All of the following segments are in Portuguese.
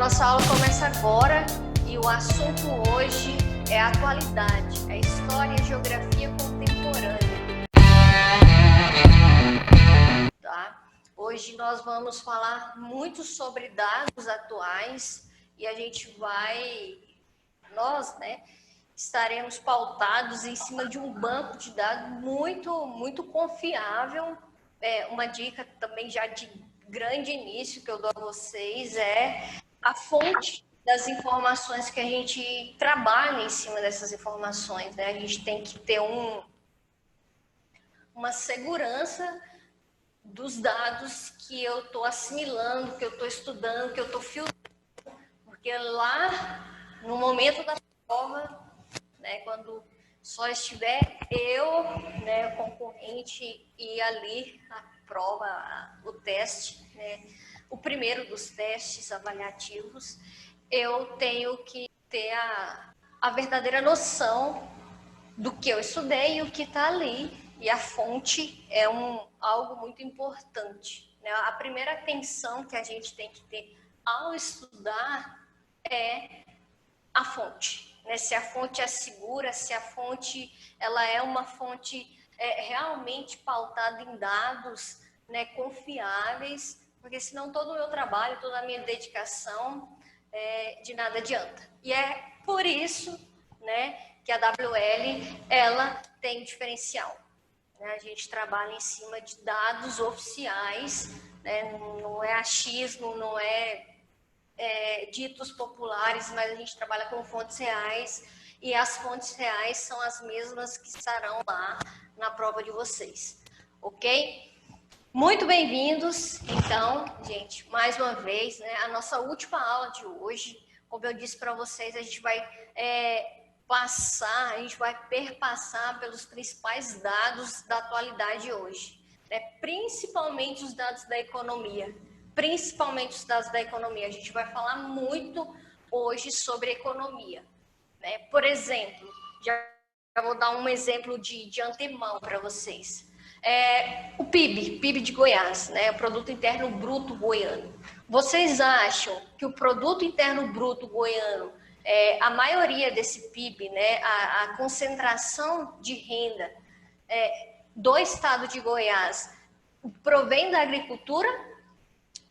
nossa aula começa agora e o assunto hoje é a atualidade, é história e geografia contemporânea. Tá? Hoje nós vamos falar muito sobre dados atuais e a gente nós, estaremos pautados em cima de um banco de dados muito confiável. Uma dica também já de grande início que eu dou a vocês é a fonte das informações que a gente trabalha em cima dessas informações, né? A gente tem que ter uma segurança dos dados que eu estou assimilando, que eu estou estudando, que eu estou filtrando, porque lá, no momento da prova, né, quando só estiver eu, né, o concorrente e ali a prova, o teste, né, o primeiro dos testes avaliativos, eu tenho que ter a verdadeira noção do que eu estudei e o que está ali. E a fonte é algo muito importante, né? A primeira atenção que a gente tem que ter ao estudar é a fonte, né? Se a fonte é segura, se a fonte ela é uma fonte realmente pautada em dados, né, confiáveis, porque senão todo o meu trabalho, toda a minha dedicação de nada adianta. E é por isso, né, que a WL ela tem diferencial. A gente trabalha em cima de dados oficiais, né? Não é achismo, não é ditos populares, mas a gente trabalha com fontes reais e as fontes reais são as mesmas que estarão lá na prova de vocês, ok? Muito bem-vindos, então, gente, mais uma vez, né, a nossa última aula de hoje. Como eu disse para vocês, a gente vai a gente vai perpassar pelos principais dados da atualidade hoje, né? Principalmente os dados da economia. Principalmente os dados da economia. A gente vai falar muito hoje sobre economia, né? Por exemplo, já vou dar um exemplo de antemão para vocês. O PIB de Goiás, né? O Produto Interno Bruto Goiano. Vocês acham que o Produto Interno Bruto Goiano, a maioria desse PIB, né, a concentração de renda do estado de Goiás provém da agricultura,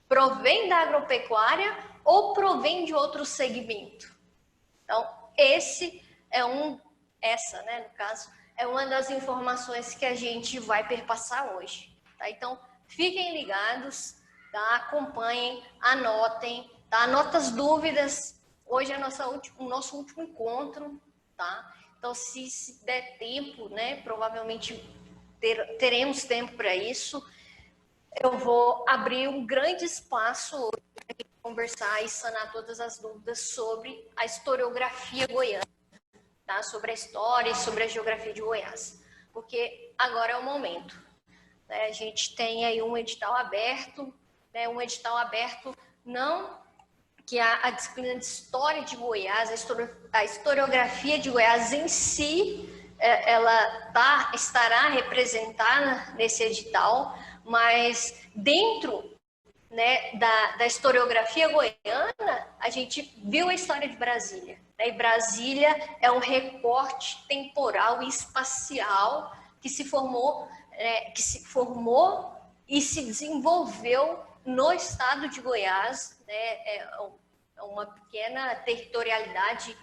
provém da agropecuária ou provém de outro segmento? Então, essa, né, no caso, é uma das informações que a gente vai perpassar hoje, tá? Então, fiquem ligados, tá? Acompanhem, anotem, tá? Anota as dúvidas. Hoje é o nosso último encontro, tá? Então, se der tempo, né, provavelmente teremos tempo para isso. Eu vou abrir um grande espaço hoje para conversar e sanar todas as dúvidas sobre a historiografia goiana, tá? Sobre a história e sobre a geografia de Goiás, porque agora é o momento, né? A gente tem aí um edital aberto, né? Um edital aberto não que a disciplina de história de Goiás, a historiografia de Goiás em si, ela estará representada nesse edital, mas dentro, né, da historiografia goiana, a gente viu a história de Brasília, né? E Brasília é um recorte temporal e espacial que se formou e se desenvolveu no estado de Goiás, né? Uma pequena territorialidade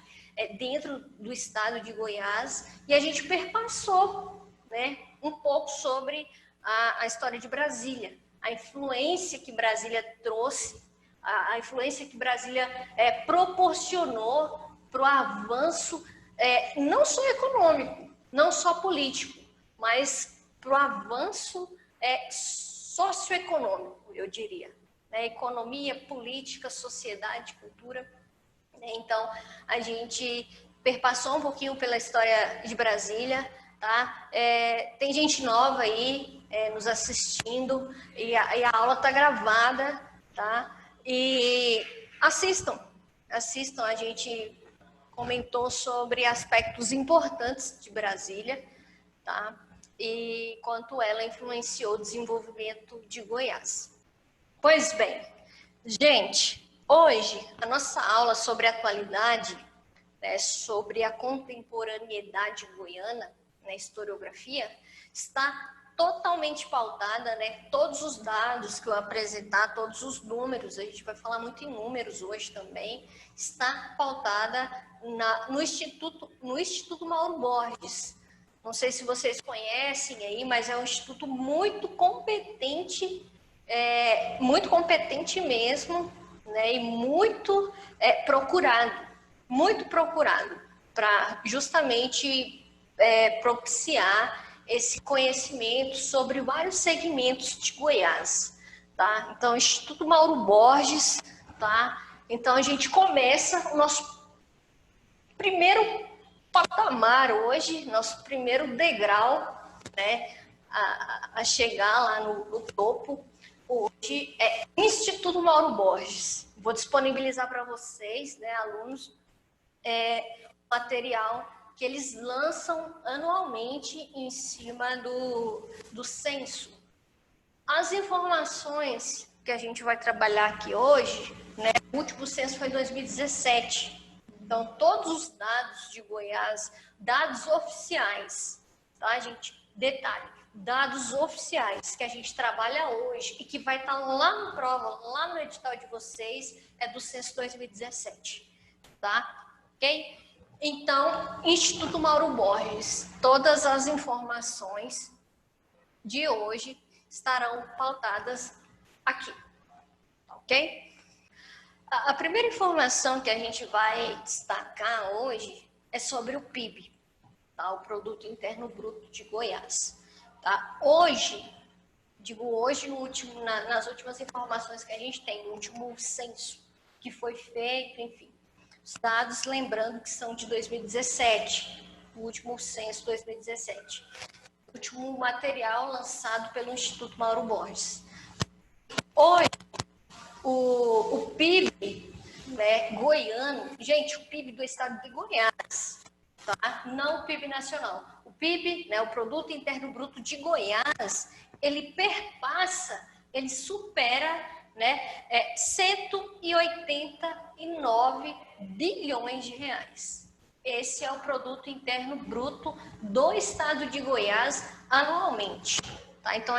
dentro do estado de Goiás, e a gente perpassou, né, um pouco sobre a história de Brasília, a influência que Brasília trouxe, a influência que Brasília proporcionou para o avanço, não só econômico, não só político, mas para o avanço socioeconômico, eu diria. Né? Economia, política, sociedade, cultura. Então, a gente perpassou um pouquinho pela história de Brasília, tá? Tem gente nova aí nos assistindo e a aula está gravada, tá? E assistam, a gente comentou sobre aspectos importantes de Brasília, tá? E quanto ela influenciou o desenvolvimento de Goiás. Pois bem, gente, Hoje, a nossa aula sobre atualidade, né, sobre a contemporaneidade goiana, na historiografia, está totalmente pautada, né? Todos os dados que eu apresentar, todos os números, a gente vai falar muito em números hoje também, está pautada no Instituto Mauro Borges. Não sei se vocês conhecem aí, mas é um instituto muito competente mesmo, né? E muito procurado para justamente propiciar esse conhecimento sobre vários segmentos de Goiás, tá? Então, Instituto Mauro Borges, tá? Então, a gente começa o nosso primeiro patamar hoje, nosso primeiro degrau, né, a chegar lá no topo, hoje é Instituto Mauro Borges. Vou disponibilizar para vocês, né, alunos, material que eles lançam anualmente em cima do censo. As informações que a gente vai trabalhar aqui hoje, né, o último censo foi em 2017. Então, todos os dados de Goiás, dados oficiais, tá, gente? Detalhe, dados oficiais que a gente trabalha hoje e que vai estar lá na prova, lá no edital de vocês, é do censo 2017, tá? Ok? Então, Instituto Mauro Borges, todas as informações de hoje estarão pautadas aqui, ok? A primeira informação que a gente vai destacar hoje é sobre o PIB, tá? O Produto Interno Bruto de Goiás. Tá? Hoje, digo hoje, nas últimas informações que a gente tem, no último censo que foi feito, enfim, os dados, lembrando que são de 2017, o último censo 2017, o último material lançado pelo Instituto Mauro Borges. Hoje, o PIB, né, goiano, gente, o PIB do estado de Goiás, tá? Não o PIB nacional. O PIB, né, o Produto Interno Bruto de Goiás, ele supera, né, 189 bilhões de reais. Esse é o Produto Interno Bruto do estado de Goiás anualmente, tá? Então,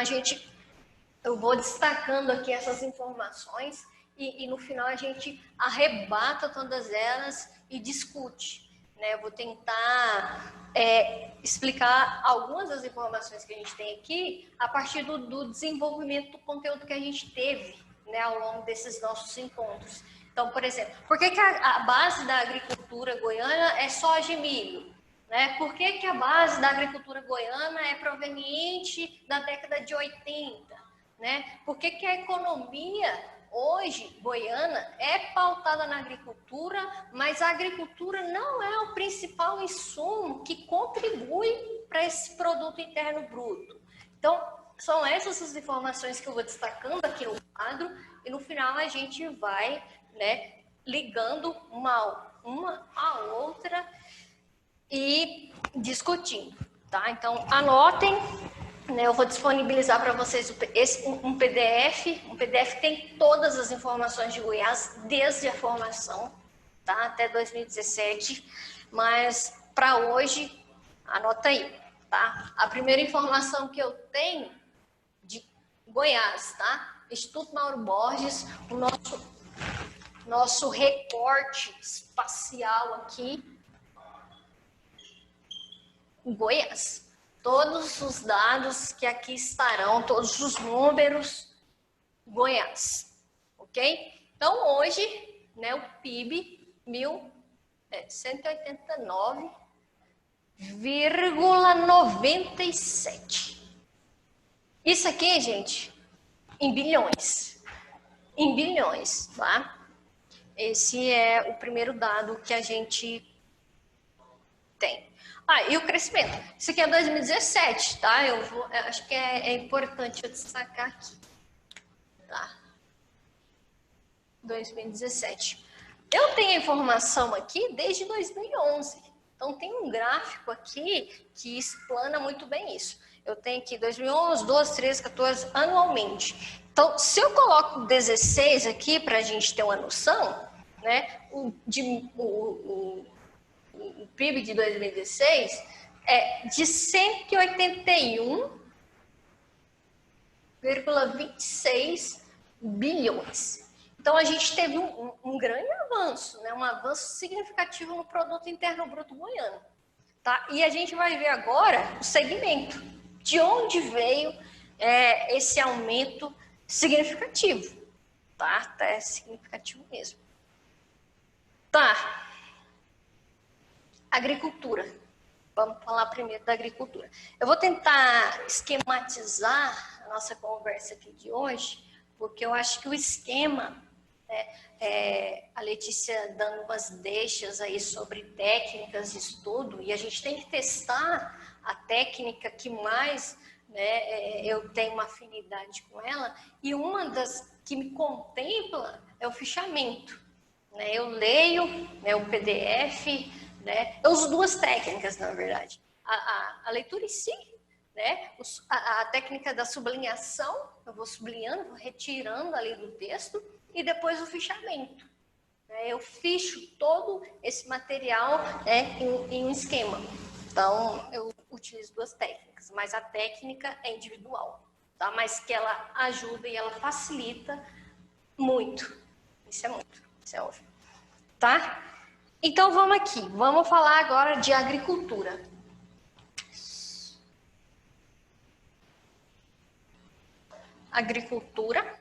eu vou destacando aqui essas informações e no final a gente arrebata todas elas e discute, né? Eu vou tentar explicar algumas das informações que a gente tem aqui a partir do desenvolvimento do conteúdo que a gente teve, né, ao longo desses nossos encontros. Então, por exemplo, por que a base da agricultura goiana é soja e milho? Né? Por que a base da agricultura goiana é proveniente da década de 80? Né? Por que a economia hoje goiana é pautada na agricultura, mas a agricultura não é o principal insumo que contribui para esse produto interno bruto? Então, são essas as informações que eu vou destacando aqui no quadro e no final a gente vai, né, ligando uma à outra e discutindo, tá? Então, anotem, né, eu vou disponibilizar para vocês um PDF. Um PDF tem todas as informações de Goiás, desde a formação, tá? Até 2017. Mas, para hoje, anota aí, tá? A primeira informação que eu tenho de Goiás, tá? Instituto Mauro Borges, o nosso recorte espacial aqui, Goiás. Todos os dados que aqui estarão, todos os números, Goiás, ok? Então, hoje, né, o PIB, 189,97. Isso aqui, gente, em bilhões. Em bilhões, tá? Esse é o primeiro dado que a gente tem. E o crescimento. Isso aqui é 2017, tá? Eu acho que é importante eu destacar aqui. Tá? 2017. Eu tenho a informação aqui desde 2011. Então, tem um gráfico aqui que explana muito bem isso. Eu tenho aqui 2011, 12, 13, 14, anualmente. Então, se eu coloco 16 aqui, para a gente ter uma noção, né, o PIB de 2016 é de 181,26 bilhões. Então, a gente teve um grande avanço, né, um avanço significativo no Produto Interno Bruto goiano. Tá? E a gente vai ver agora o segmento. De onde veio esse aumento significativo? Tá? É significativo mesmo. Tá. Agricultura. Vamos falar primeiro da agricultura. Eu vou tentar esquematizar a nossa conversa aqui de hoje, porque eu acho que o esquema, a Letícia dando umas deixas aí sobre técnicas de estudo, e a gente tem que testar a técnica que mais, né, eu tenho uma afinidade com ela, e uma das que me contempla é o fichamento. Né? Eu leio, né, o PDF, né? Eu uso duas técnicas, na verdade. A leitura em si, né? A técnica da sublinhação, eu vou sublinhando, vou retirando ali do texto, e depois o fichamento. Eu ficho todo esse material, né, em um esquema. Então, eu utilizo duas técnicas, mas a técnica é individual, tá? Mas que ela ajuda e ela facilita muito. Isso é muito, isso é óbvio. Tá? Então, vamos aqui. Vamos falar agora de agricultura. Agricultura.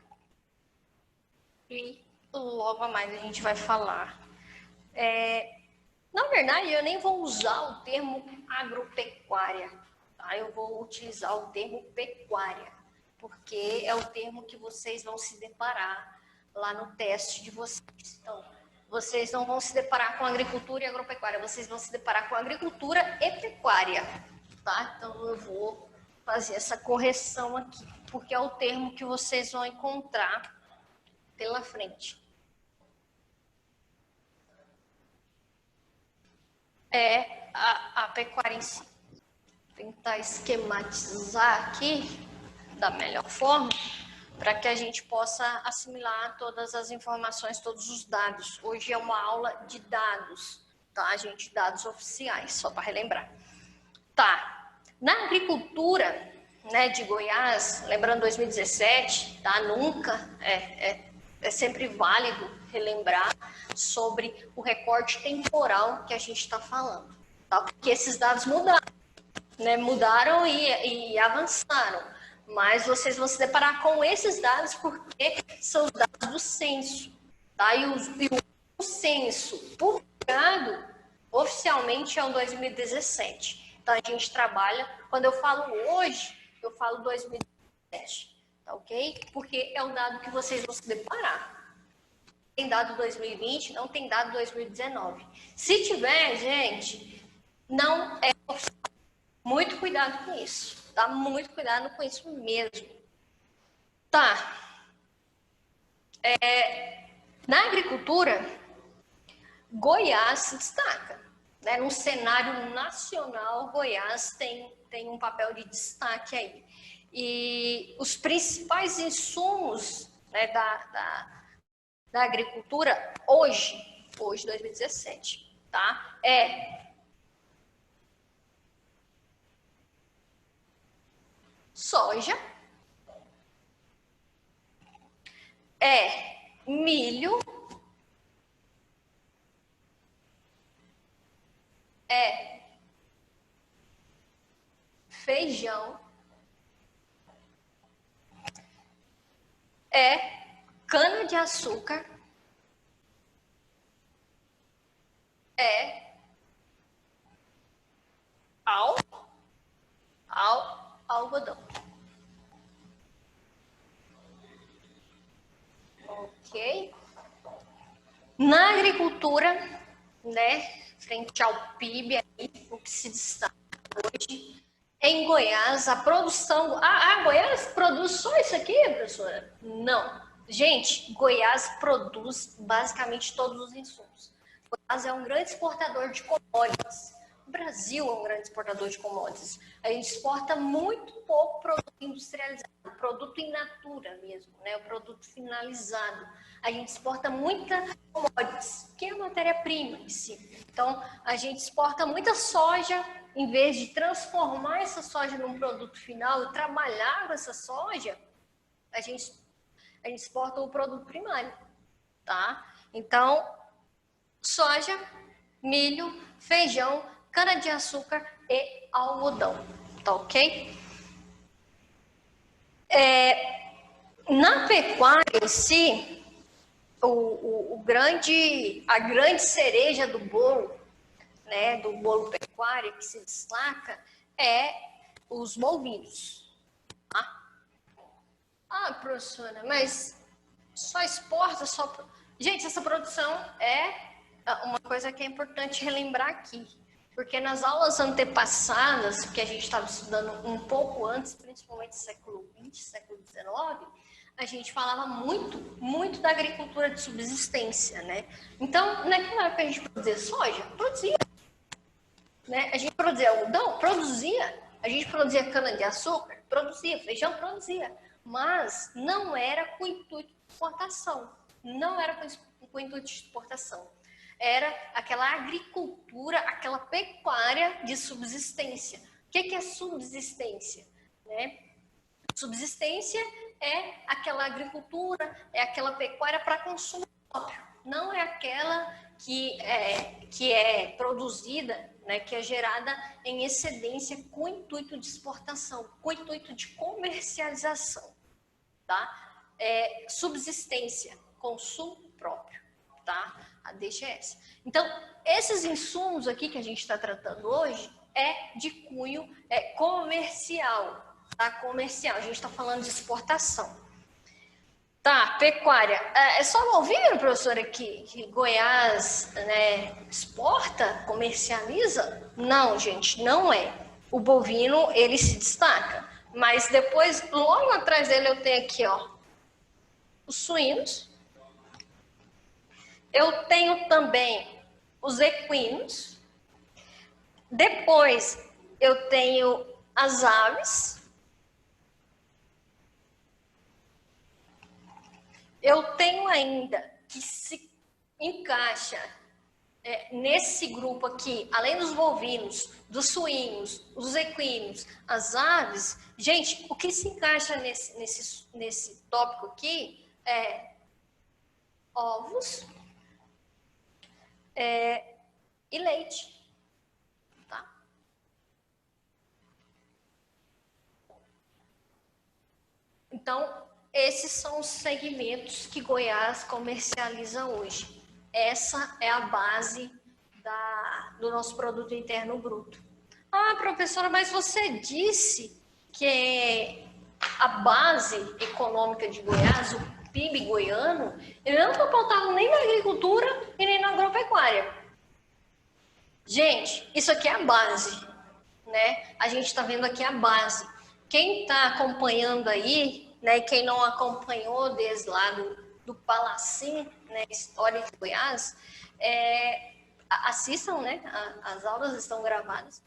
E logo a mais a gente vai falar. Na verdade, eu nem vou usar o termo agropecuária, tá? Eu vou utilizar o termo pecuária, porque é o termo que vocês vão se deparar lá no teste de vocês. Então, vocês não vão se deparar com agricultura e agropecuária, vocês vão se deparar com agricultura e pecuária, tá? Então, eu vou fazer essa correção aqui, porque é o termo que vocês vão encontrar pela frente. É a pecuária em si. Vou tentar esquematizar aqui da melhor forma para que a gente possa assimilar todas as informações, todos os dados. Hoje é uma aula de dados, tá, gente? Dados oficiais, só para relembrar. Tá. Na agricultura, né, de Goiás, lembrando 2017, tá? Nunca é sempre válido relembrar sobre o recorte temporal que a gente está falando, tá? Porque esses dados mudaram, né? Mudaram e avançaram, mas vocês vão se deparar com esses dados porque são os dados do censo, tá? E o censo publicado oficialmente é o 2017. Então a gente trabalha, quando eu falo hoje, eu falo 2017. Tá, ok? Porque é o dado que vocês vão se deparar. Tem dado 2020, não tem dado 2019. Se tiver, gente, não é oficial. Muito cuidado com isso, tá? Muito cuidado com isso mesmo. Tá. Na agricultura, Goiás se destaca, né? No cenário nacional, Goiás tem um papel de destaque aí. E os principais insumos, né, da agricultura hoje, 2017, tá? Soja, milho, feijão, cana-de-açúcar, algodão. Ok? Na agricultura, né, frente ao PIB, aí, o que se destaca hoje, em Goiás, a produção... Goiás produz só isso aqui, professora? Não. Gente, Goiás produz basicamente todos os insumos. Goiás é um grande exportador de commodities, O Brasil é um grande exportador de commodities. A gente exporta muito pouco produto industrializado, produto in natura mesmo, né? O produto finalizado. A gente exporta muita commodities, que é a matéria-prima em si. Então, a gente exporta muita soja, em vez de transformar essa soja num produto final e trabalhar com essa soja, a gente exporta o produto primário, tá? Então, soja, milho, feijão, cana-de-açúcar e algodão, tá ok? Na pecuária em si, a grande cereja do bolo, né, do bolo pecuário que se destaca é os bovinos. Tá? Ah, professora, mas só exporta, só... Gente, essa produção é uma coisa que é importante relembrar aqui, porque nas aulas antepassadas, que a gente estava estudando um pouco antes, principalmente século XX, século XIX, a gente falava muito da agricultura de subsistência, né? Então, naquela época a gente produzia soja? Produzia. Né? A gente produzia algodão? Produzia. A gente produzia cana-de-açúcar? Produzia. Feijão? Produzia. Mas não era com intuito de exportação. Não era com intuito de exportação. Era aquela agricultura, aquela pecuária de subsistência. O que é subsistência? Né? Subsistência é aquela agricultura, é aquela pecuária para consumo próprio. Não é aquela que é produzida, né, que é gerada em excedência com intuito de exportação, com intuito de comercialização. Tá? Subsistência, consumo próprio. Tá? A deixa é essa. Então, esses insumos aqui que a gente está tratando hoje é de cunho comercial. Tá? Comercial, a gente está falando de exportação. Tá, pecuária. É só no bovino, professora, que Goiás, né, exporta, comercializa? Não, gente, não é. O bovino, ele se destaca. Mas depois, logo atrás dele, eu tenho aqui, ó, os suínos. Eu tenho também os equinos. Depois, eu tenho as aves. Eu tenho ainda que se encaixa nesse grupo aqui, além dos bovinos, dos suínos, dos equinos, as aves. Gente, o que se encaixa nesse tópico aqui é ovos e leite. Tá? Então, esses são os segmentos que Goiás comercializa hoje. Essa é a base do nosso produto interno bruto. Ah, professora, mas você disse que a base econômica de Goiás, o PIB goiano, ele não está pautado nem na agricultura e nem na agropecuária. Gente, isso aqui é a base, né? A gente está vendo aqui a base. Quem está acompanhando aí, né, quem não acompanhou desde lá do Palacim, né, História de Goiás, assistam, né, as aulas estão gravadas,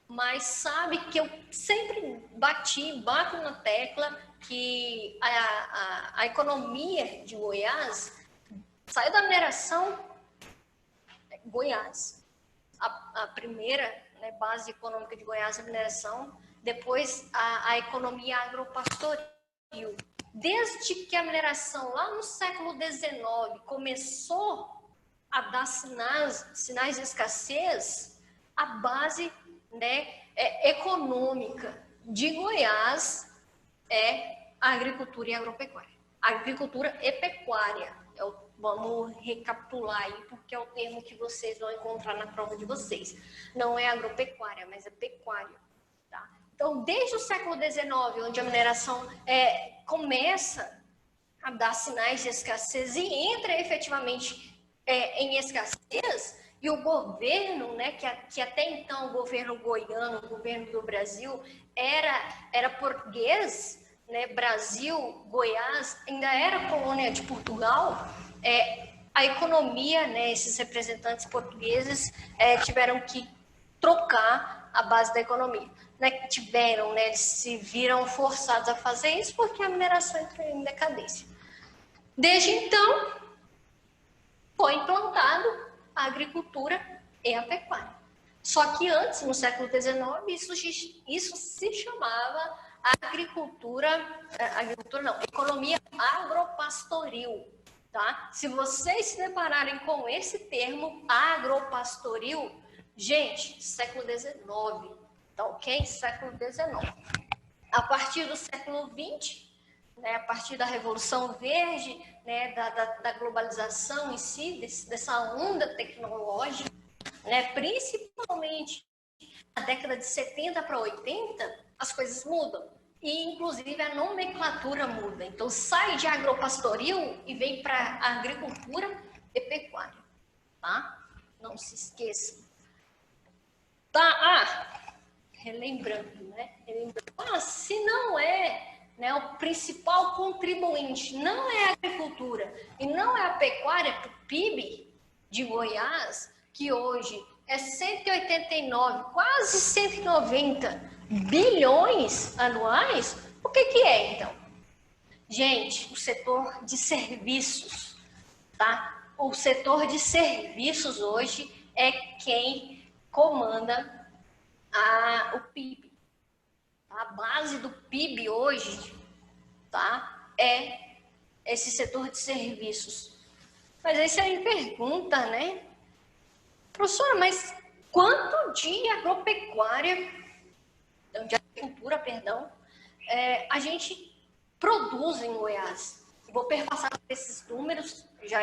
mas sabe que eu sempre bato na tecla que a economia de Goiás saiu da mineração. Goiás, a primeira, né, base econômica de Goiás é a mineração, depois a economia agropastoril. Desde que a mineração, lá no século XIX, começou a dar sinais de escassez, a base, né, econômica de Goiás é a agricultura e a agropecuária. Agricultura e pecuária. Vamos recapitular aí, porque é o termo que vocês vão encontrar na prova de vocês. Não é agropecuária, mas é pecuária. Tá? Então, desde o século XIX, onde a mineração começa a dar sinais de escassez e entra efetivamente em escassez, e o governo, né, que até então o governo goiano, o governo do Brasil, era português, né, Brasil, Goiás, ainda era colônia de Portugal, a economia, né, esses representantes portugueses tiveram que trocar a base da economia. Né, tiveram, né, eles se viram forçados a fazer isso porque a mineração entrou em decadência. Desde então, foi implantado a agricultura e a pecuária. Só que antes, no século XIX, isso se chamava economia agropastoril. Tá? Se vocês se depararem com esse termo, agropastoril, gente, século XIX, tá ok? Século XIX. A partir do século XX, né, a partir da Revolução Verde, né, da globalização em si, dessa onda tecnológica, né, principalmente na década de 70 para 80, as coisas mudam. E, inclusive, a nomenclatura muda. Então, sai de agropastoril e vem para agricultura e pecuária. Tá? Não se esqueçam. Tá? Relembrando, né? Se não é, né, o principal contribuinte, não é a agricultura e não é a pecuária para o PIB de Goiás, que hoje é 189, quase 190 bilhões anuais, o que é, então? Gente, o setor de serviços, tá? O setor de serviços hoje é quem comanda o PIB. A base do PIB hoje, tá? É esse setor de serviços. Mas aí você me pergunta, né? Professora, mas quanto de agropecuária, de agricultura, perdão, a gente produz em Goiás? Vou perpassar esses números já,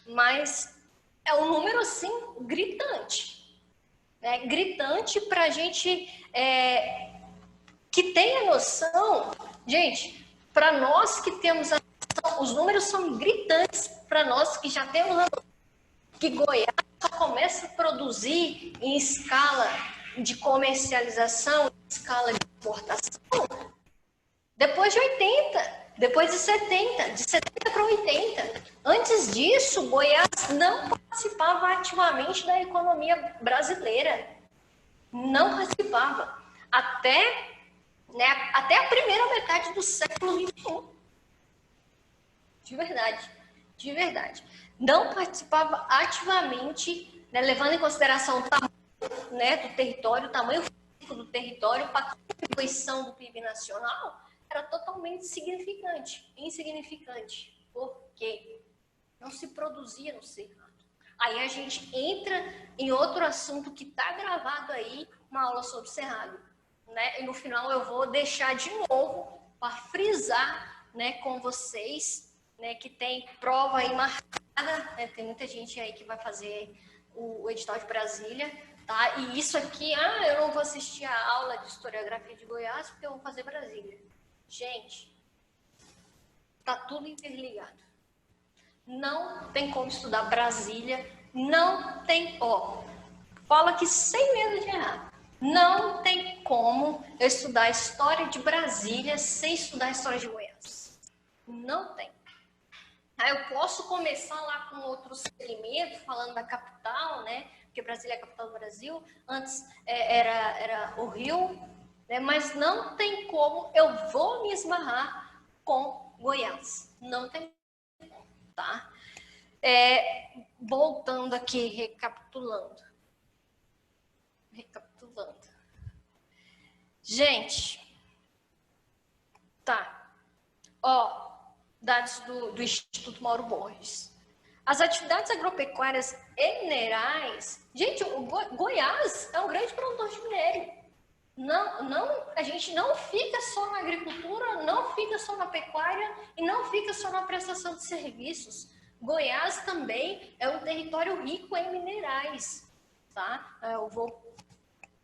mas é um número, assim, gritante. Né? Gritante para a gente que tenha noção. Gente, para nós que temos a noção, os números são gritantes para nós que já temos a noção que Goiás só começa a produzir em escala de comercialização, em escala de exportação, depois de 80, depois de 70, de 70 para 80. Antes disso, Goiás não participava ativamente da economia brasileira. Não participava. Até a primeira metade do século XXI. De verdade. Não participava ativamente, né, levando em consideração o tamanho, né, do território, o tamanho físico do território, para a contribuição do PIB nacional, era totalmente insignificante. Por quê? Não se produzia no Cerrado. Aí a gente entra em outro assunto que está gravado aí, uma aula sobre Cerrado. Né? E no final eu vou deixar de novo para frisar, né, com vocês, né, que tem prova aí marcada, né? Tem muita gente aí que vai fazer o edital de Brasília, tá? E isso aqui, eu não vou assistir a aula de historiografia de Goiás porque eu vou fazer Brasília. Gente, tá tudo interligado. Não tem como estudar Brasília, não tem, fala aqui sem medo de errar. Não tem como eu estudar a história de Brasília sem estudar a história de Goiás. Não tem. Aí eu posso começar lá com outro segmento, falando da capital, né? Porque Brasília é a capital do Brasil. Antes era o Rio, né? Mas não tem como eu vou me esbarrar com Goiás. Não tem como, tá? Voltando aqui, recapitulando. Gente, tá. Dados do Instituto Mauro Borges. As atividades agropecuárias e minerais. Gente, o Goiás é um grande produtor de minério. A gente não fica só na agricultura, não fica só na pecuária e não fica só na prestação de serviços. Goiás também é um território rico em minerais, tá? Eu vou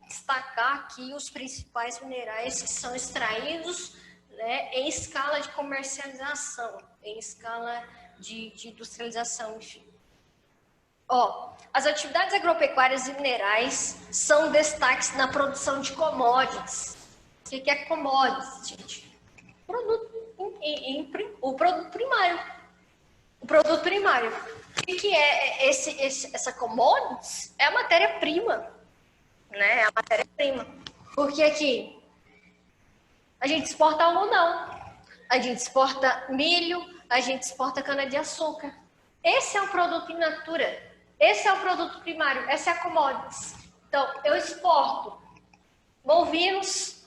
destacar aqui os principais minerais que são extraídos, né, em escala de comercialização, em escala de industrialização, enfim. As atividades agropecuárias e minerais são destaques na produção de commodities. O que é commodities, gente? O produto primário. O produto primário. O que é essa commodities? É a matéria-prima. né? A matéria-prima. Porque aqui a gente exporta algodão, a gente exporta milho, a gente exporta cana-de-açúcar. Esse é o produto in natura. Esse é o produto primário, essa é a commodities. Então, eu exporto bovinos,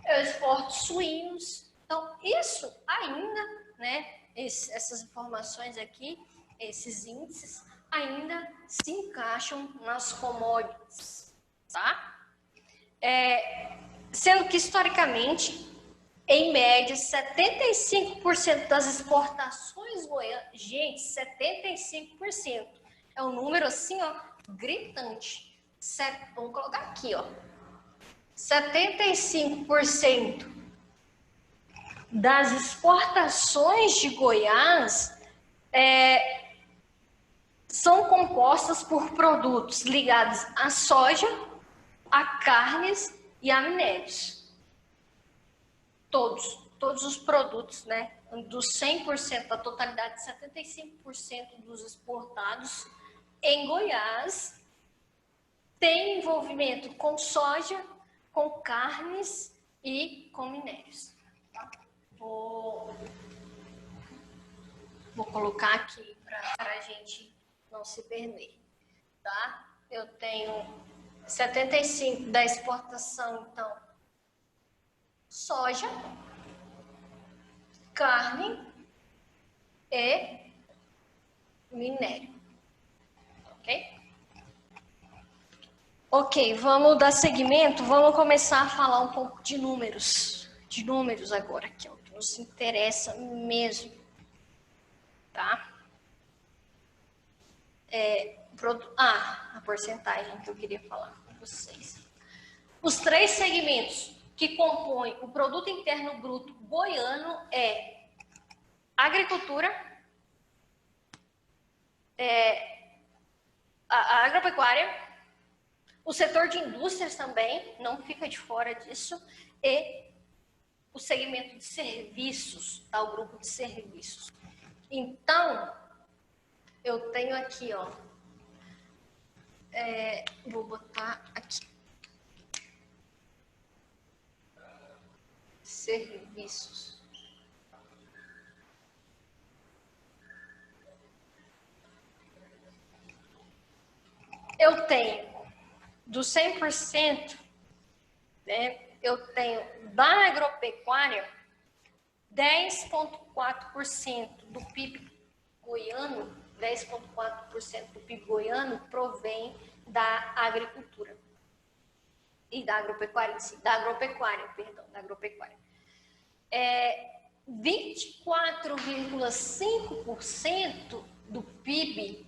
eu exporto suínos. Então, isso ainda, né, essas informações aqui, esses índices, ainda se encaixam nas commodities, tá? Sendo que, historicamente, em média, 75% das exportações goianas, gente, 75%, é um número assim, ó, gritante. Vamos colocar aqui, ó. 75% das exportações de Goiás são compostas por produtos ligados à soja, a carnes e a minérios. Todos os produtos, né? Dos 100% da totalidade, 75% dos exportados em Goiás tem envolvimento com soja, com carnes e com minérios. Vou colocar aqui para a gente não se perder, tá? Eu tenho 75% da exportação, então, soja, carne e minério, ok? Ok, vamos dar seguimento, vamos começar a falar um pouco de números agora, que é o que nos interessa mesmo, tá? A porcentagem que eu queria falar com vocês. Os 3 segmentos que compõem o Produto Interno Bruto goiano é agricultura, a agropecuária, o setor de indústrias também, não fica de fora disso, e o segmento de serviços, tá? O grupo de serviços. Então, eu tenho aqui, ó, vou botar aqui. Serviços. Eu tenho dos 100%, né, eu tenho da agropecuária 10,4% do PIB goiano, 10,4% do PIB goiano provém da agricultura e da agropecuária em si, da agropecuária. 24,5% do PIB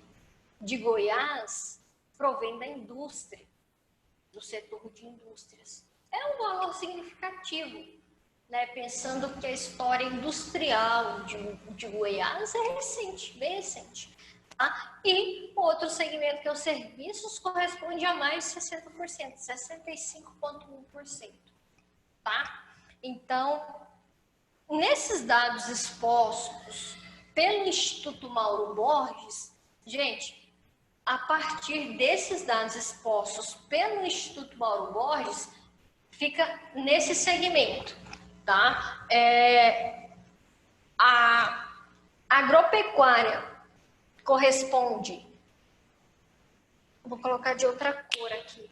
de Goiás provém da indústria, do setor de indústrias. É um valor significativo, né? Pensando que a história industrial de Goiás é recente, bem recente. Tá? E o outro segmento, que é os serviços, corresponde a mais de 60%, 65,1%. Tá? Então, nesses dados expostos pelo Instituto Mauro Borges, gente, a partir desses dados expostos pelo Instituto Mauro Borges, fica nesse segmento, tá? A agropecuária corresponde, vou colocar de outra cor aqui,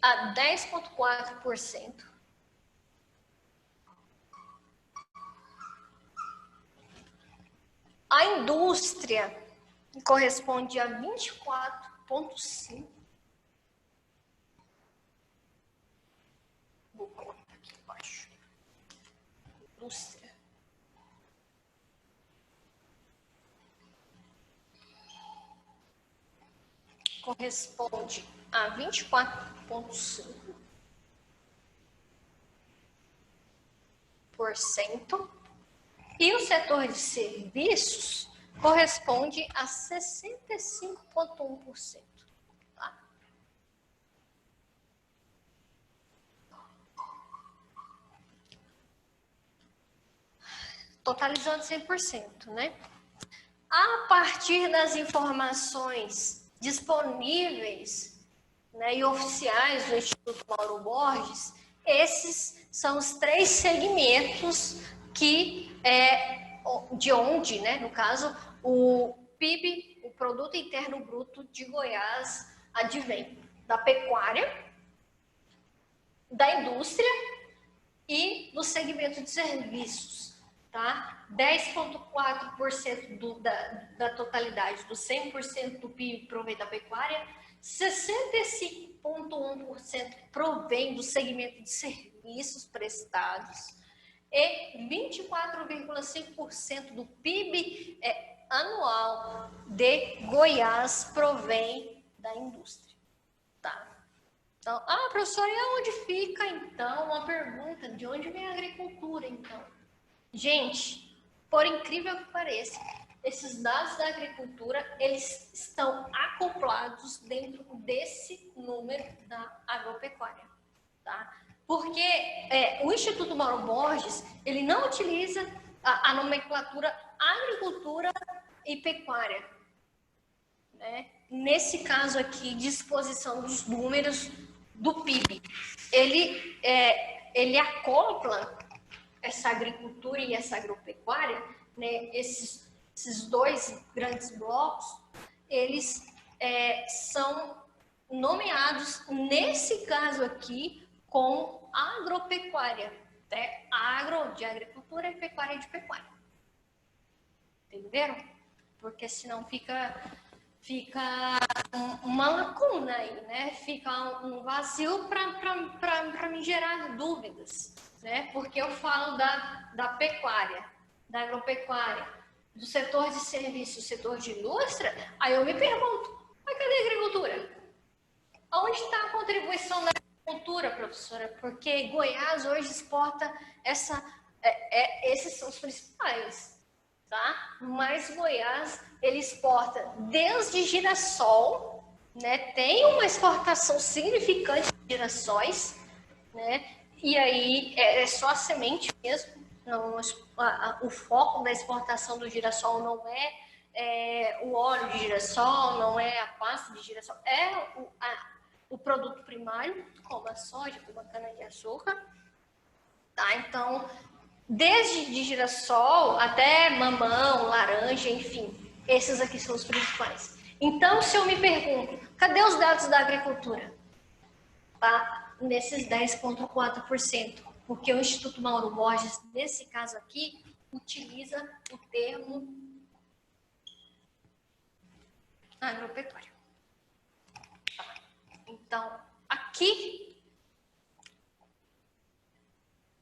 a 10,4%. A indústria corresponde a 24,5%. Vou colocar aqui embaixo. Indústria. Corresponde a 24,5%. E o setor de serviços corresponde a 65,1%. Tá? Totalizando 100%, né? A partir das informações disponíveis né, e oficiais do Instituto Mauro Borges, esses são os 3 segmentos que de onde, né, no caso, o PIB, o Produto Interno Bruto de Goiás, advém da pecuária, da indústria e do segmento de serviços, tá? 10,4% da totalidade, do 100% do PIB provém da pecuária, 65,1% provém do segmento de serviços prestados e 24,5% do PIB anual de Goiás provém da indústria, tá? Então, professora, e onde fica, então, uma pergunta, de onde vem a agricultura, então? Gente, por incrível que pareça, esses dados da agricultura, eles estão acoplados dentro desse número da agropecuária, tá? Porque o Instituto Mauro Borges, ele não utiliza a nomenclatura agricultura e pecuária, né? Nesse caso aqui, disposição dos números do PIB, ele acopla essa agricultura e essa agropecuária, né? Esses 2 grandes blocos, eles são nomeados, nesse caso aqui, com agropecuária, né? Agro de agricultura e pecuária de pecuária. Entenderam? Porque senão fica uma lacuna aí, né? Fica um vazio para me gerar dúvidas, né? Porque eu falo da pecuária, da agropecuária, do setor de serviço, setor de indústria, aí eu me pergunto, mas cadê a agricultura? Onde está a contribuição da agricultura, professora? Porque Goiás hoje exporta esses são os principais, tá? Mas Goiás, ele exporta desde girassol, né? Tem uma exportação significante de girassóis, né? E aí é só a semente mesmo. Não, o foco da exportação do girassol não é o óleo de girassol, não é a pasta de girassol, é o produto primário, como a soja, como a cana-de-açúcar, tá? Então, desde de girassol até mamão, laranja, enfim, esses aqui são os principais. Então, se eu me pergunto, cadê os dados da agricultura? Tá nesses 10,4%, porque o Instituto Mauro Borges, nesse caso aqui, utiliza o termo agropecuária. Então, aqui,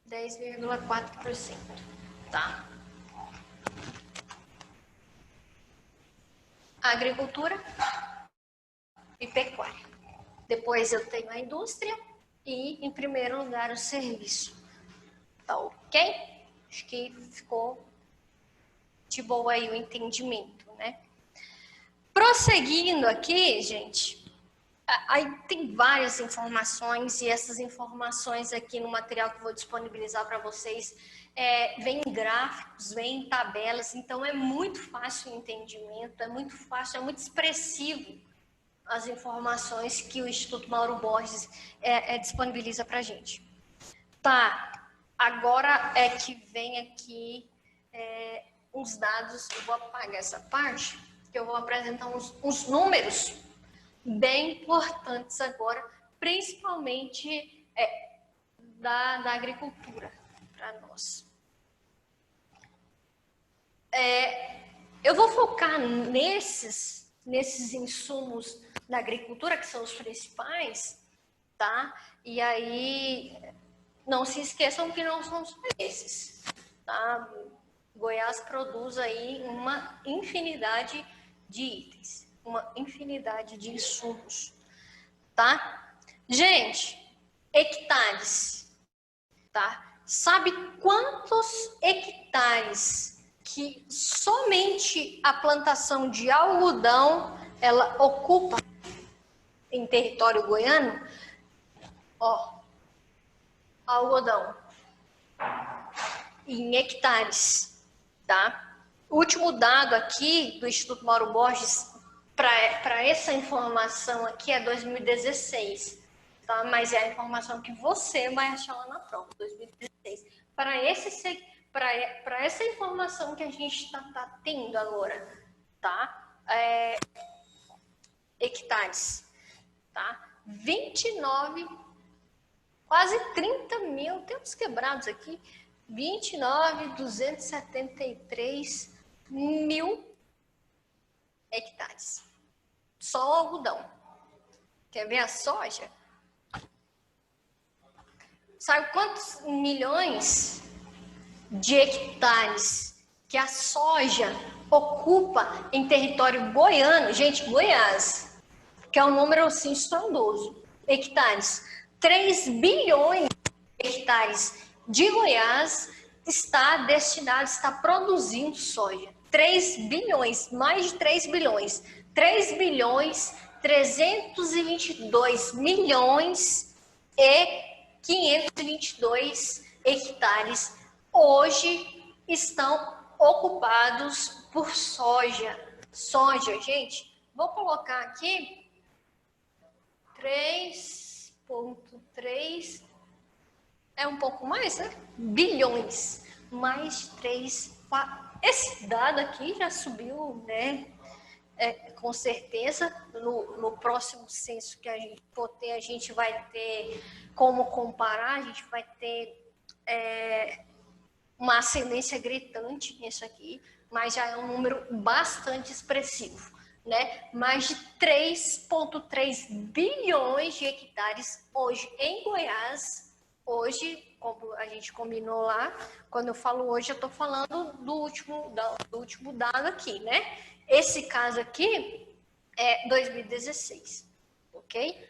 10,4%, tá? Agricultura e pecuária. Depois eu tenho a indústria e, em primeiro lugar, o serviço. Tá ok? Acho que ficou de boa aí o entendimento, né? Prosseguindo aqui, gente, aí tem várias informações e essas informações aqui no material que eu vou disponibilizar para vocês vem em gráficos, vem em tabelas, então é muito fácil o entendimento, é muito fácil, é muito expressivo as informações que o Instituto Mauro Borges disponibiliza para a gente. Tá, agora é que vem aqui uns dados, eu vou apagar essa parte, que eu vou apresentar uns números bem importantes agora, principalmente da agricultura para nós. Eu vou focar nesses insumos da agricultura, que são os principais, tá? E aí, não se esqueçam que não são só esses, tá? Goiás produz aí uma infinidade de itens, uma infinidade de insumos, tá? Gente, hectares, tá? Sabe quantos hectares que somente a plantação de algodão ela ocupa em território goiano? Ó, algodão em hectares, tá? O último dado aqui do Instituto Mauro Borges para essa informação aqui é 2016, tá? Mas é a informação que você vai achar lá na prova, 2016. Para essa informação que a gente está tendo agora, tá? Hectares, tá? 29, quase 30 mil, tem uns quebrados aqui, 29.273 mil hectares. Só o algodão. Quer ver a soja? Sabe quantos milhões de hectares que a soja ocupa em território goiano? Gente, Goiás, que é um número assim estrondoso. Hectares. 3 bilhões de hectares de Goiás está destinado, está produzindo soja. 3 bilhões, mais de 3 bilhões. 3 bilhões, 322 milhões e 522 hectares hoje estão ocupados por soja. Soja, gente, vou colocar aqui 3,3, é um pouco mais, né? Bilhões, mais 3, 4. Esse dado aqui já subiu, né? Com certeza, no próximo censo que a gente for ter, a gente vai ter como comparar, a gente vai ter uma ascendência gritante nisso aqui, mas já é um número bastante expressivo, né? Mais de 3,3 bilhões de hectares hoje em Goiás. Hoje, como a gente combinou lá, quando eu falo hoje, eu estou falando do último dado aqui, né? Esse caso aqui é 2016, ok?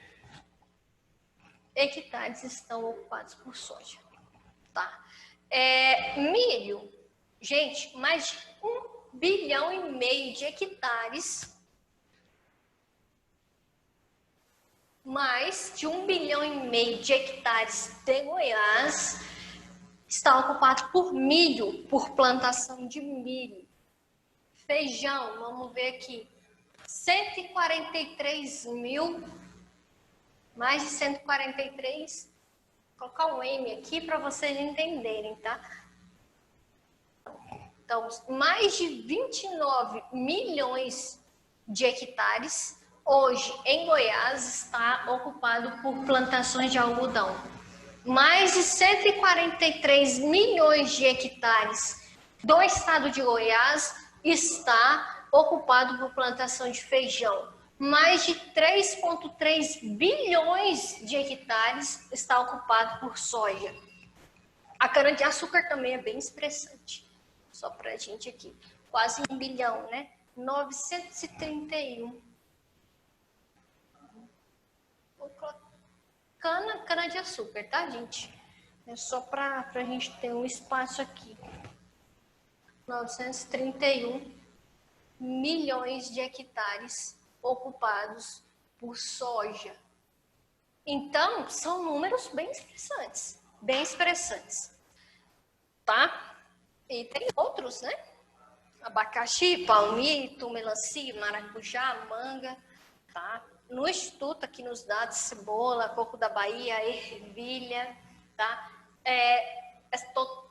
Hectares estão ocupados por soja, tá? Milho, gente, mais de 1,5 bilhão de hectares, mais de 1,5 bilhão de hectares de Goiás está ocupado por milho, por plantação de milho. Feijão, vamos ver aqui, 143 mil, mais de 143, vou colocar um M aqui para vocês entenderem, tá? Então, mais de 29 milhões de hectares hoje em Goiás está ocupado por plantações de algodão. Mais de 143 milhões de hectares do estado de Goiás está ocupado por plantação de feijão. Mais de 3,3 bilhões de hectares está ocupado por soja. A cana-de-açúcar também é bem expressante. Só para a gente aqui. Quase 1 bilhão, né? 931. Cana-de-açúcar, tá, gente? É só para a gente ter um espaço aqui. 931 milhões de hectares ocupados por soja. Então, são números bem expressantes, tá? E tem outros, né? Abacaxi, palmito, melancia, maracujá, manga, tá? No Instituto, aqui nos dados, cebola, coco da Bahia, ervilha, tá?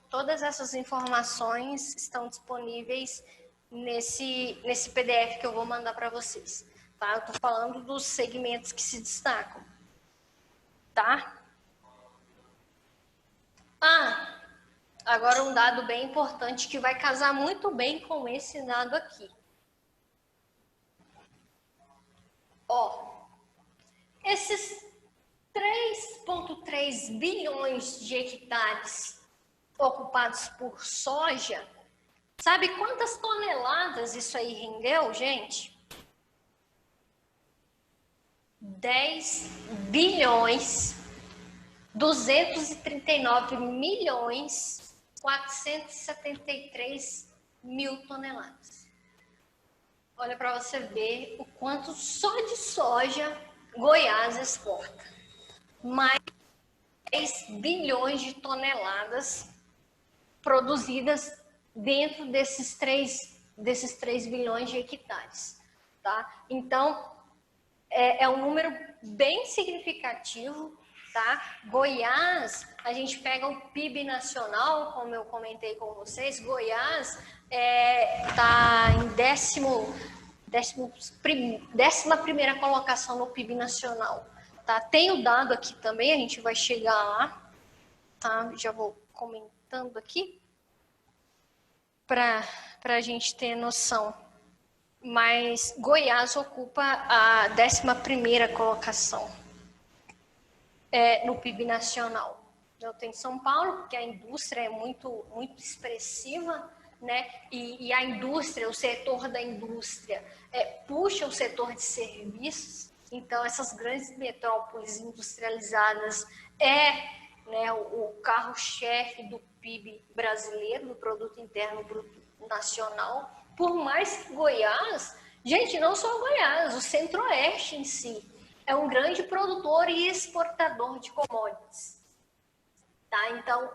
Todas essas informações estão disponíveis nesse PDF que eu vou mandar para vocês, tá? Eu tô falando dos segmentos que se destacam, tá? Agora um dado bem importante que vai casar muito bem com esse dado aqui. Esses 3,3 bilhões de hectares ocupados por soja, sabe quantas toneladas isso aí rendeu, gente? 10 bilhões 239 milhões 473 mil toneladas. Olha para você ver o quanto só de soja Goiás exporta. Mais de 10 bilhões de toneladas produzidas dentro desses 3 bilhões de hectares. tá? Então, é um número bem significativo, tá? Goiás, a gente pega o PIB nacional, como eu comentei com vocês, Goiás tá em 11ª colocação no PIB nacional, tá? Tem o dado aqui também, a gente vai chegar lá, tá? Já vou comentando aqui para a gente ter noção. Mas Goiás ocupa a 11ª colocação no PIB nacional. Eu tenho São Paulo, porque a indústria é muito expressiva, né? E a indústria, o setor da indústria, puxa o setor de serviços. Então, essas grandes metrópoles industrializadas né, o carro-chefe do PIB brasileiro, do Produto Interno Bruto Nacional. Por mais que Goiás, gente, não só Goiás, o Centro-Oeste em si, é um grande produtor e exportador de commodities. Tá? Então,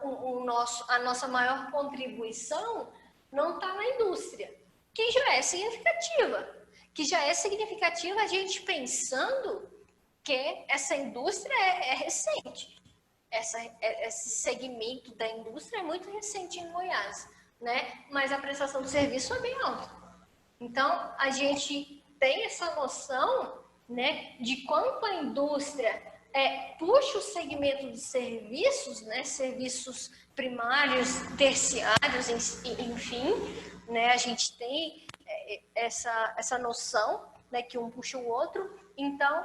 a nossa maior contribuição não está na indústria, que já é significativa. Que já é significativa a gente pensando que essa indústria é recente. Esse segmento da indústria é muito recente em Goiás, né? Mas a prestação de serviço é bem alta. Então, a gente tem essa noção, né, de quanto a indústria puxa o segmento de serviços, né, serviços primários, terciários, enfim, né, a gente tem essa noção, né, que um puxa o outro. Então,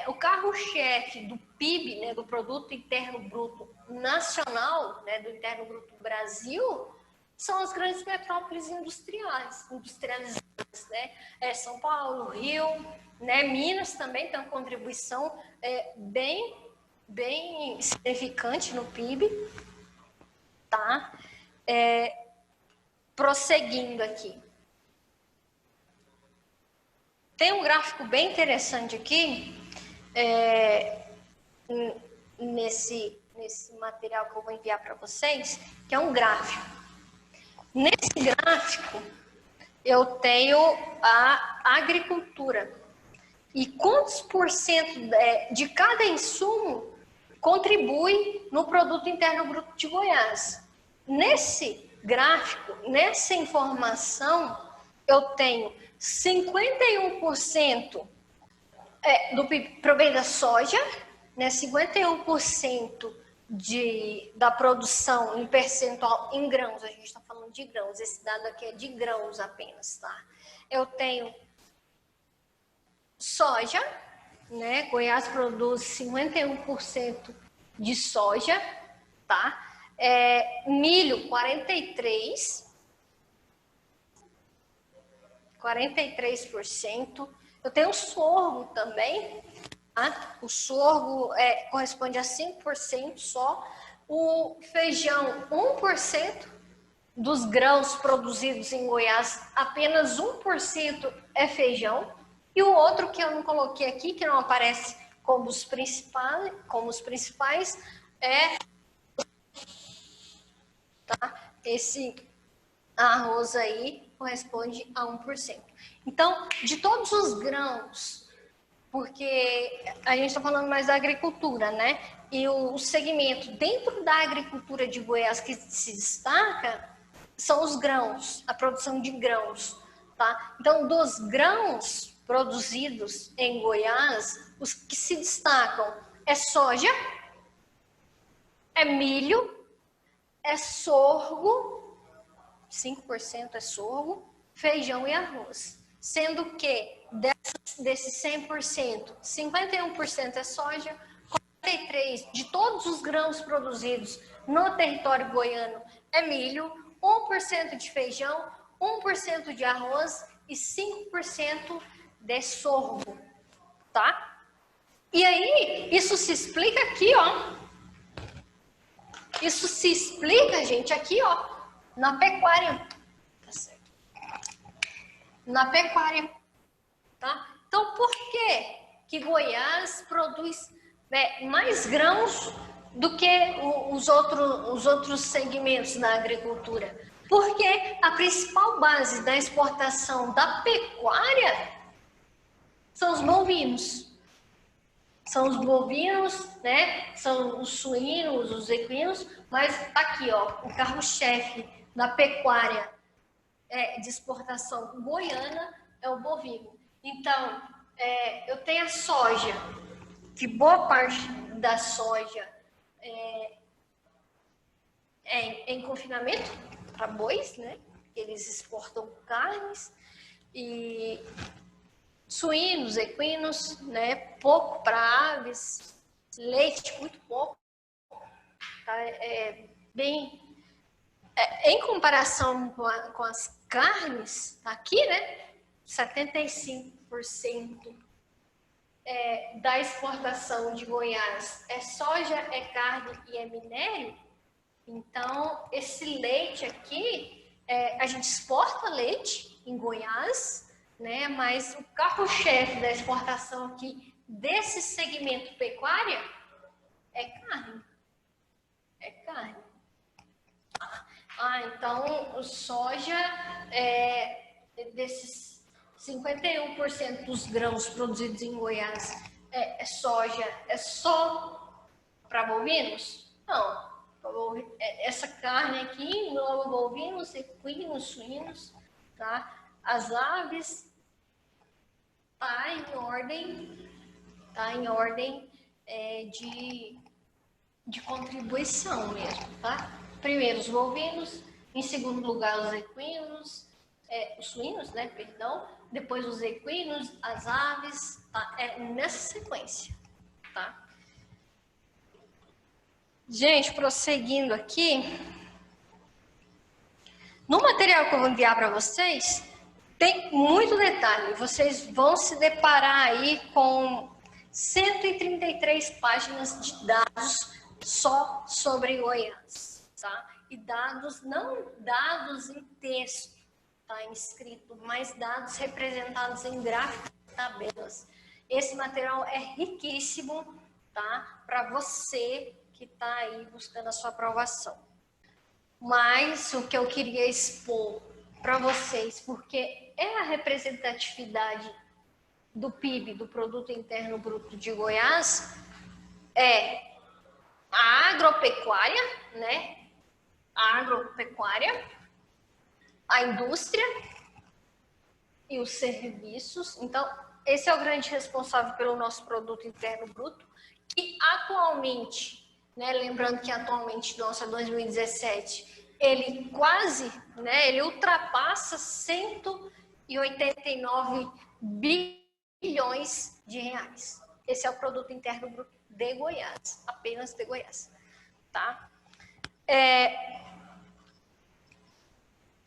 o carro-chefe do PIB, né, do Produto Interno Bruto Nacional, né, do Interno Bruto Brasil, são as grandes metrópoles industrializadas, né? São Paulo, Rio, né? Minas também tem uma contribuição bem significante no PIB, tá? Prosseguindo aqui. Tem um gráfico bem interessante aqui, nesse material que eu vou enviar para vocês, que é um gráfico. Nesse gráfico, eu tenho a agricultura. E quantos por cento de cada insumo contribui no Produto Interno Bruto de Goiás? Nesse gráfico, nessa informação, eu tenho 51% do PIB provém da soja, né? 51% da produção em percentual em grãos, a gente está falando de grãos, esse dado aqui é de grãos apenas, tá? Eu tenho soja, né? Goiás produz 51% de soja, tá? Milho, 43%. Eu tenho sorgo também, tá? O sorgo corresponde a 5% só. O feijão, 1% dos grãos produzidos em Goiás, apenas 1% é feijão. E o outro que eu não coloquei aqui, que não aparece como os principais, tá? Esse arroz aí corresponde a 1%. Então, de todos os grãos, porque a gente está falando mais da agricultura, né? E o segmento dentro da agricultura de Goiás que se destaca são os grãos, a produção de grãos, tá? Então, dos grãos produzidos em Goiás, os que se destacam é soja, é milho, é sorgo, 5% é sorgo, feijão e arroz. Sendo que desses 100%, 51% é soja, 43% de todos os grãos produzidos no território goiano é milho, 1% de feijão, 1% de arroz e 5% de sorgo, tá? E aí, isso se explica aqui, ó. Isso se explica, gente, aqui, ó, na pecuária. Tá certo. Na pecuária, tá? Então, por que Goiás produz mais grãos do que os outros segmentos da agricultura? Porque a principal base da exportação da pecuária são os bovinos. São os bovinos, né? São os suínos, os equinos, mas aqui, ó, o carro-chefe da pecuária de exportação goiana é o bovino. Então, eu tenho a soja, que boa parte da soja é em confinamento para bois, né? Eles exportam carnes e suínos, equinos, né? Pouco para aves, leite muito pouco, tá? Em comparação com as carnes, aqui, né? 75% da exportação de Goiás é soja, é carne e é minério. Então, esse leite aqui, a gente exporta leite em Goiás, né? Mas o carro-chefe da exportação aqui desse segmento pecuária é carne. É carne. Então, o soja, desses 51% dos grãos produzidos em Goiás soja, é só para bovinos? Não. Essa carne aqui engloba bovinos, equinos, suínos, tá? As aves tá em ordem de contribuição mesmo, tá? Primeiro os bovinos, em segundo lugar os equinos, os suínos, né, perdão, depois os equinos, as aves, tá? Nessa sequência, tá? Gente, prosseguindo aqui, no material que eu vou enviar para vocês, tem muito detalhe. Vocês vão se deparar aí com 133 páginas de dados só sobre Goiás, tá? E dados, não dados em texto, tá? Em escrito, mas dados representados em gráficos e tabelas. Esse material é riquíssimo, tá? Para você que está aí buscando a sua aprovação. Mas o que eu queria expor para vocês, porque é a representatividade do PIB, do Produto Interno Bruto de Goiás, é a agropecuária, né? A agropecuária, a indústria e os serviços. Então, esse é o grande responsável pelo nosso Produto Interno Bruto, que atualmente, né, lembrando que atualmente, nossa, 2017, ele quase, né, ele ultrapassa 189 bilhões de reais. Esse é o Produto Interno Bruto de Goiás, apenas de Goiás, tá?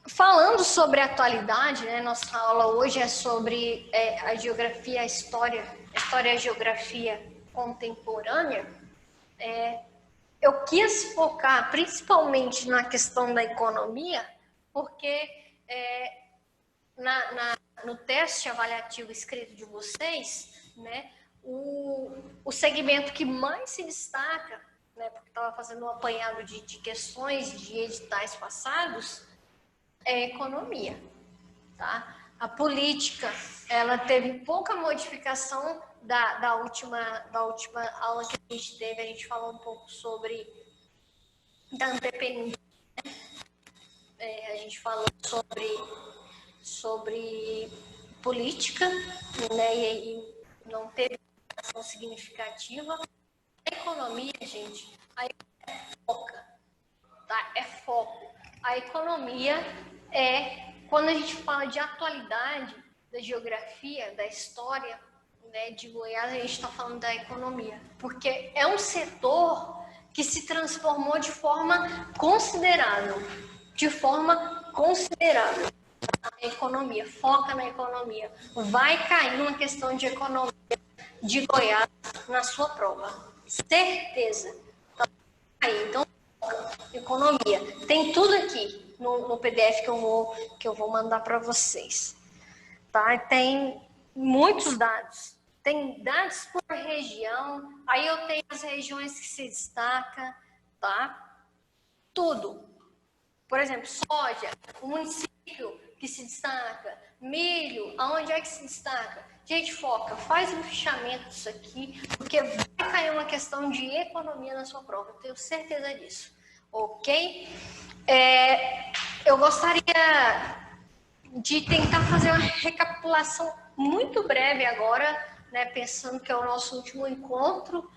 Falando sobre a atualidade, né, nossa aula hoje é sobre a geografia, a história e a geografia contemporânea. Eu quis focar principalmente na questão da economia, porque no teste avaliativo escrito de vocês, né, o segmento que mais se destaca, né, porque estava fazendo um apanhado de questões de editais passados, é a economia, tá? A política, ela teve pouca modificação da última aula que a gente teve. A gente falou um pouco sobre da antepenúltima, a gente falou sobre política, né? E não teve ação significativa. A economia, gente, aí é foca, tá? É foco. A economia quando a gente fala de atualidade, da geografia, da história, né, de Goiás, a gente está falando da economia, porque é um setor que se transformou de forma considerável, a economia, foca na economia, vai cair numa questão de economia de Goiás na sua prova, certeza. Então, economia, tem tudo aqui no PDF que eu vou mandar para vocês, tá? Tem muitos dados, tem dados por região, aí eu tenho as regiões que se destacam, tá? Tudo. Por exemplo, soja, o município que se destaca, milho, aonde é que se destaca? Gente, foca, faz um fichamento disso aqui, porque vai cair uma questão de economia na sua prova, eu tenho certeza disso, ok? Eu gostaria de tentar fazer uma recapitulação muito breve agora, né, pensando que é o nosso último encontro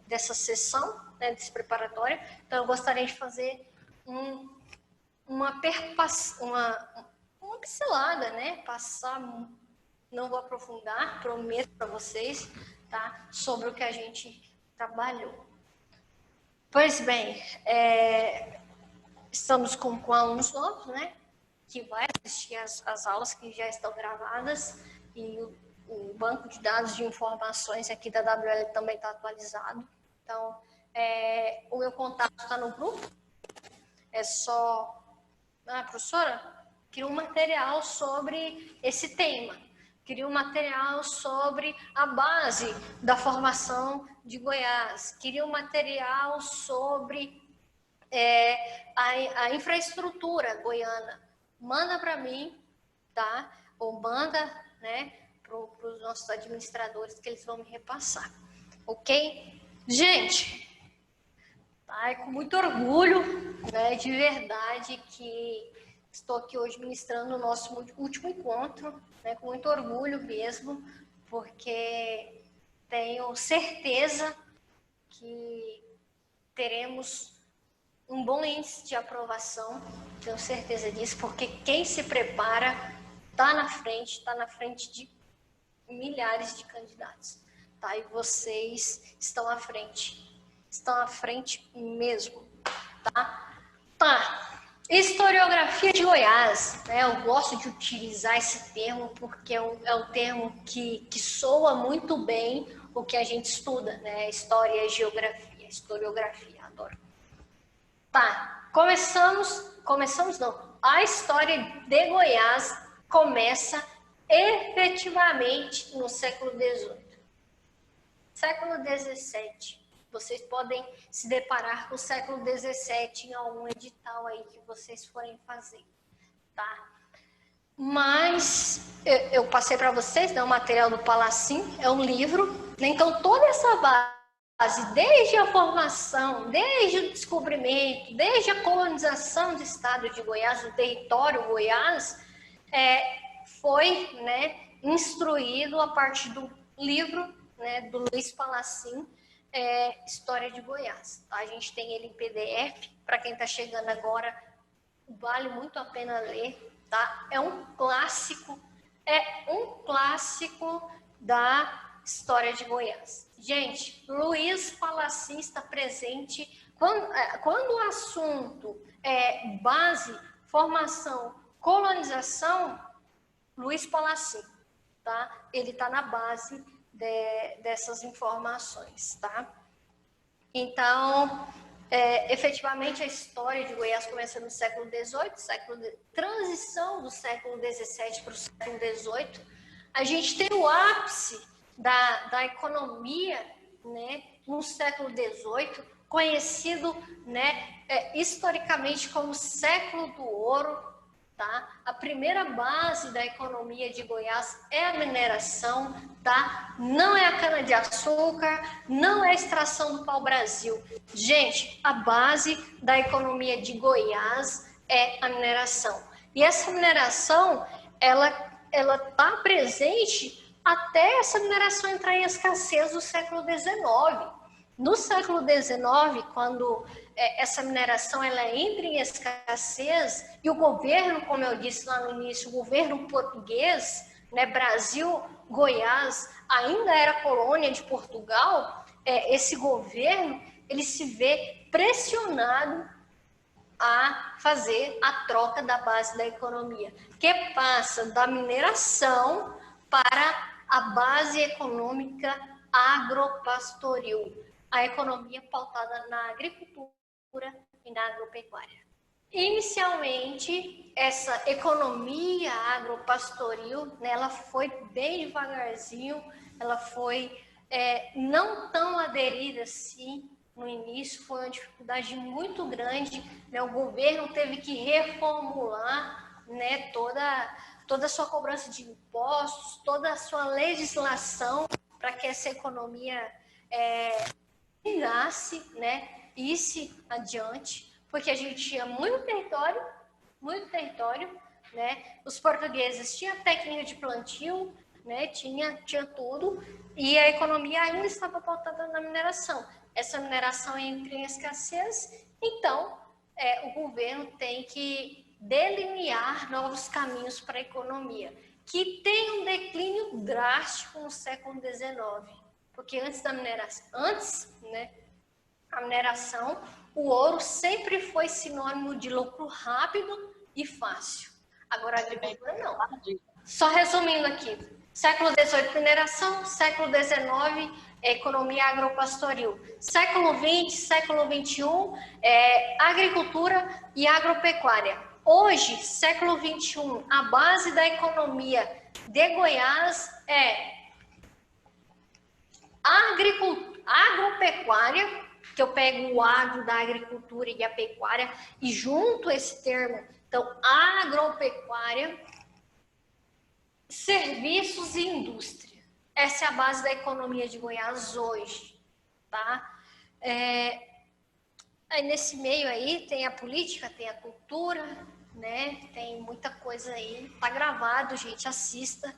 dessa sessão, né, desse preparatório. Então, eu gostaria de fazer uma pincelada, né, passar, não vou aprofundar, prometo para vocês, tá, sobre o que a gente trabalhou. Pois bem, estamos com alunos novos, né, que vai assistir as aulas que já estão gravadas e o banco de dados de informações aqui da WL também está atualizado. Então, o meu contato está no grupo. É só... professora, queria um material sobre esse tema. Queria um material sobre a base da formação de Goiás. Queria um material sobre a infraestrutura goiana. Manda para mim, tá? Ou manda, né, para os nossos administradores que eles vão me repassar, ok? Gente, tá? É com muito orgulho, né, de verdade, que estou aqui hoje ministrando o nosso último encontro, né, com muito orgulho mesmo, porque tenho certeza que teremos um bom índice de aprovação, tenho certeza disso, porque quem se prepara está na frente de milhares de candidatos, tá? E vocês estão à frente mesmo, tá? Tá. Historiografia de Goiás, né? Eu gosto de utilizar esse termo porque é um termo que soa muito bem o que a gente estuda, né? História e geografia, historiografia, adoro. Tá, começamos não. A história de Goiás começa efetivamente no século XVIII. Século XVII. Vocês podem se deparar com o século XVII em algum edital aí que vocês forem fazer, tá? Mas eu passei para vocês, né, o material do Palacim, é um livro, né? Então toda essa base, desde a formação, desde o descobrimento, desde a colonização do estado de Goiás, do território Goiás, foi, né, instruído a partir do livro, né, do Luiz Palacim, História de Goiás. Tá? A gente tem ele em PDF, para quem está chegando agora, vale muito a pena ler. Tá? É um clássico da história de Goiás. Gente, Luiz Palacim está presente quando o assunto é base, formação, colonização, Luiz Palacim, tá? Ele está na base dessas informações, tá? Então, efetivamente, a história de Goiás começa no século XVIII, transição do século XVII para o século XVIII. A gente tem o ápice da economia, né, no século XVIII, conhecido, né, historicamente como século do ouro. Tá? A primeira base da economia de Goiás é a mineração, tá? Não é a cana-de-açúcar, não é a extração do pau-brasil. Gente, a base da economia de Goiás é a mineração. E essa mineração, ela está presente até essa mineração entrar em escassez no século XIX. No século XIX, quando essa mineração ela entra em escassez e o governo, como eu disse lá no início, o governo português, né, Brasil, Goiás, ainda era colônia de Portugal, esse governo ele se vê pressionado a fazer a troca da base da economia, que passa da mineração para a base econômica agropastoril. A economia pautada na agricultura e na agropecuária. Inicialmente, essa economia agropastoril, né, ela foi bem devagarzinho, ela foi não tão aderida assim no início, foi uma dificuldade muito grande, né, o governo teve que reformular, né, toda toda a sua cobrança de impostos, toda a sua legislação para que essa economia vingasse, né, isse adiante, porque a gente tinha muito território, né? Os portugueses tinham técnica de plantio, né? Tinha tudo, e a economia ainda estava pautada na mineração. Essa mineração entra em escassez, então o governo tem que delinear novos caminhos para a economia, que tem um declínio drástico no século XIX, porque antes da mineração, né, a mineração, o ouro sempre foi sinônimo de lucro rápido e fácil. Agora a agricultura não. Só resumindo aqui, século XVIII mineração, século XIX economia agropastoril, século XX, século XXI agricultura e agropecuária. Hoje, século XXI, a base da economia de Goiás é agropecuária, que eu pego o agro da agricultura e a pecuária e junto esse termo, então agropecuária, serviços e indústria. Essa é a base da economia de Goiás hoje, tá? Aí nesse meio aí tem a política, tem a cultura, né? Tem muita coisa aí. Tá gravado, gente, assista,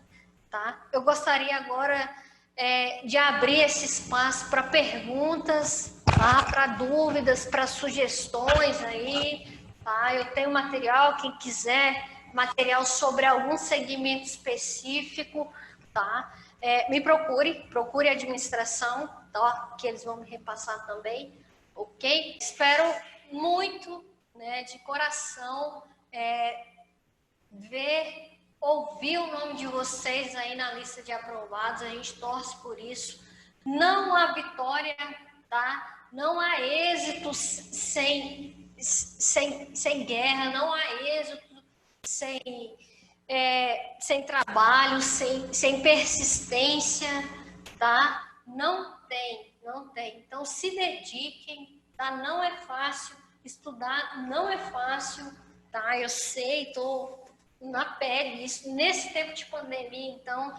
tá? Eu gostaria agora de abrir esse espaço para perguntas, tá? Para dúvidas, para sugestões aí, tá? Eu tenho material, quem quiser material sobre algum segmento específico, tá? Me procure a administração, tá? Que eles vão me repassar também, ok? Espero muito, né, de coração, ouvir o nome de vocês aí na lista de aprovados, a gente torce por isso. Não há vitória, tá? Não há êxito sem guerra, não há êxito sem trabalho, sem persistência, tá? Não tem. Então, se dediquem, tá? Não é fácil, estudar não é fácil, tá? Eu sei, tô na pele isso, nesse tempo de pandemia, então,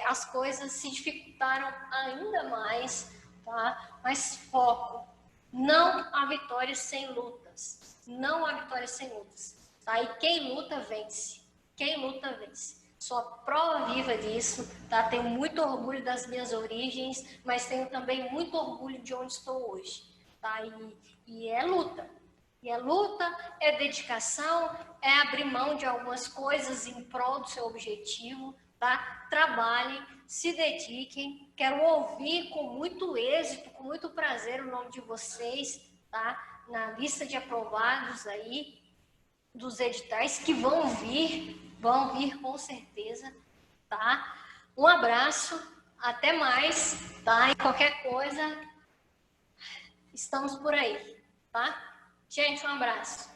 as coisas se dificultaram ainda mais, tá? Mas foco, não há vitória sem lutas, não há vitória sem lutas. Tá? E quem luta, vence. Sou a prova viva disso, tá? Tenho muito orgulho das minhas origens, mas tenho também muito orgulho de onde estou hoje, tá? E é luta. É dedicação, é abrir mão de algumas coisas em prol do seu objetivo, tá? Trabalhem, se dediquem. Quero ouvir com muito êxito, com muito prazer o nome de vocês, tá? Na lista de aprovados aí, dos editais que vão vir com certeza, tá? Um abraço, até mais, tá? E qualquer coisa, estamos por aí, tá? Gente, um abraço.